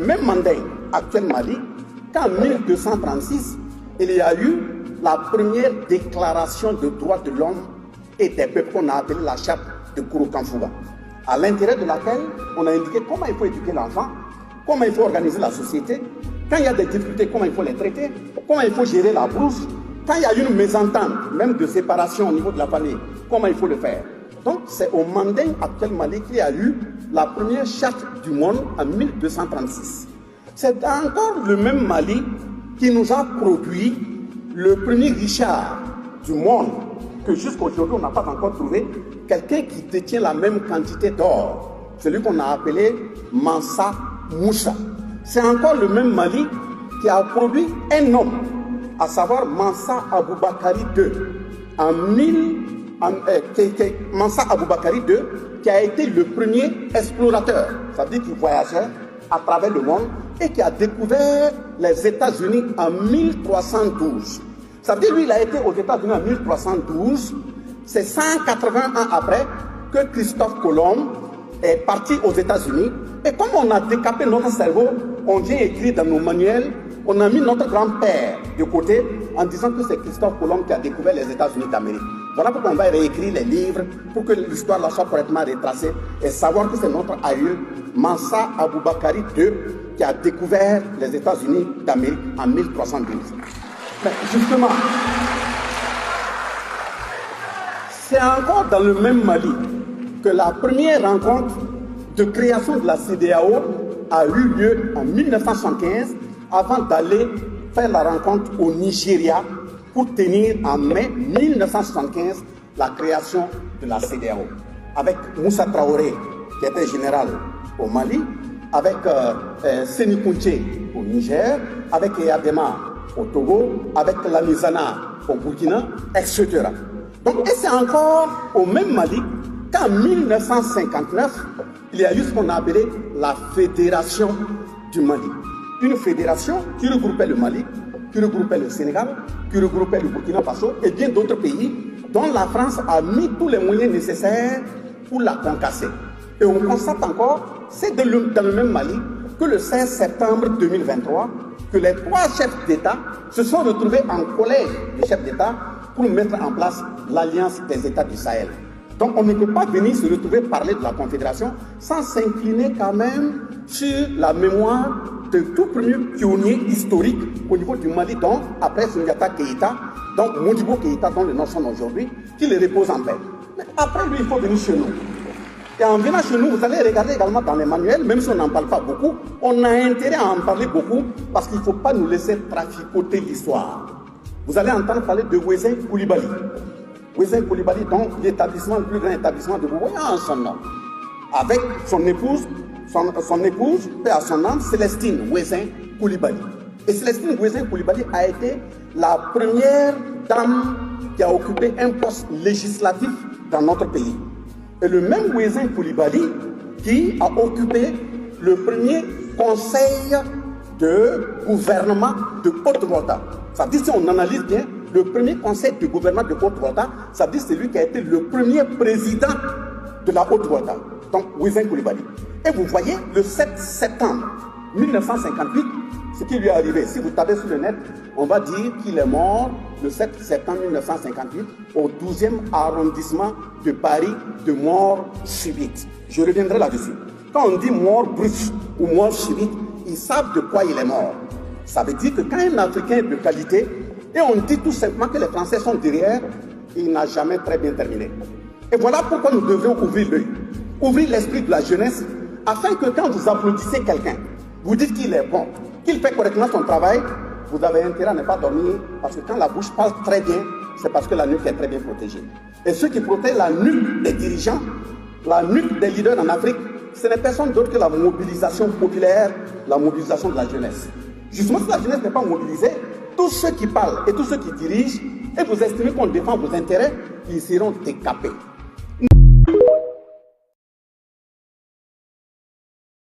même Manding, actuel Mali, qu'en 1236, il y a eu la première déclaration de droits de l'homme et des peuples qu'on a appelée la charte de Kouroukanfouga, à l'intérieur de laquelle on a indiqué comment il faut éduquer l'enfant, comment il faut organiser la société, quand il y a des difficultés, comment il faut les traiter, comment il faut gérer la brousse, quand il y a une mésentente, même de séparation au niveau de la famille, comment il faut le faire. Donc c'est au Manding actuel Mali qu'il y a eu la première charte du monde en 1236. C'est encore le même Mali qui nous a produit le premier Richard du monde, que jusqu'aujourd'hui on n'a pas encore trouvé quelqu'un qui détient la même quantité d'or, celui qu'on a appelé Mansa Moussa. C'est encore le même Mali qui a produit un homme, à savoir Mansa Aboubakari II, Mansa Aboubakari II, qui a été le premier explorateur, ça veut dire qu'il voyageait à travers le monde et qui a découvert les États-Unis en 1312. Ça veut dire lui, il a été aux États-Unis en 1312, c'est 180 ans après que Christophe Colomb est parti aux États-Unis. Et comme on a décapé notre cerveau, on vient écrire dans nos manuels, on a mis notre grand-père de côté en disant que c'est Christophe Colomb qui a découvert les États-Unis d'Amérique. Voilà pourquoi on va réécrire les livres pour que l'histoire soit correctement retracée et savoir que c'est notre aïeul, Mansa Aboubakari II, qui a découvert les États-Unis d'Amérique en 1312. Mais justement, c'est encore dans le même Mali que la première rencontre de création de la CEDEAO a eu lieu en 1975 avant d'aller faire la rencontre au Nigeria pour tenir en mai 1975 la création de la CEDEAO. Avec Moussa Traoré, qui était général au Mali, avec Séni Kountché au Niger, avec Eyadema au Togo, avec Lamizana au Burkina, etc. Donc, et c'est encore au même Mali qu'en 1959, il y a eu ce qu'on a appelé la Fédération du Mali. Une fédération qui regroupait le Mali, qui regroupait le Sénégal, qui regroupait le Burkina Faso et bien d'autres pays dont la France a mis tous les moyens nécessaires pour la concasser. Et on constate encore, c'est dans le même Mali que le 16 septembre 2023, que les trois chefs d'État se sont retrouvés en collège des chefs d'État pour mettre en place l'Alliance des États du Sahel. Donc on ne peut pas venir se retrouver parler de la Confédération sans s'incliner quand même sur la mémoire de tout premier pionnier historique au niveau du Mali, donc après Soundiata Keïta, donc Modibo Keïta, dont le nom sonne aujourd'hui, qui le repose en paix. Mais après lui, il faut venir chez nous. Et en venant chez nous, vous allez regarder également dans les manuels, même si on n'en parle pas beaucoup, on a intérêt à en parler beaucoup parce qu'il ne faut pas nous laisser traficoter l'histoire. Vous allez entendre parler de Wezin Koulibaly. Wezin Koulibaly, donc l'établissement, le plus grand établissement de Bourgogne en son nom. Avec son épouse, paix à son âme, Célestine Wezin Koulibaly. Et Célestine Wezin Koulibaly a été la première dame qui a occupé un poste législatif dans notre pays. Et le même Wezin Koulibaly qui a occupé le premier conseil de gouvernement de Haute-Volta. Ça dit, si on analyse bien, le premier conseil de gouvernement de Haute-Volta, ça dit c'est lui qui a été le premier président de la Haute-Volta. Donc, Wezin Koulibaly. Et vous voyez, le 7 septembre 1958, ce qui lui est arrivé, si vous tapez sur le net, on va dire qu'il est mort le 7 septembre 1958 au 12e arrondissement de Paris de mort subite. Je reviendrai là-dessus. Quand on dit mort brute ou mort subite, ils savent de quoi il est mort. Ça veut dire que quand un Africain est de qualité, et on dit tout simplement que les Français sont derrière, il n'a jamais très bien terminé. Et voilà pourquoi nous devons ouvrir l'œil, ouvrir l'esprit de la jeunesse, afin que quand vous applaudissez quelqu'un, vous dites qu'il est bon, qu'il fait correctement son travail, vous avez intérêt à ne pas dormir, parce que quand la bouche parle très bien, c'est parce que la nuque est très bien protégée. Et ceux qui protègent la nuque des dirigeants, la nuque des leaders en Afrique, ce n'est personne d'autre que la mobilisation populaire, la mobilisation de la jeunesse. Justement, si la jeunesse n'est pas mobilisée, tous ceux qui parlent et tous ceux qui dirigent, et vous estimez qu'on défend vos intérêts, ils seront décapés.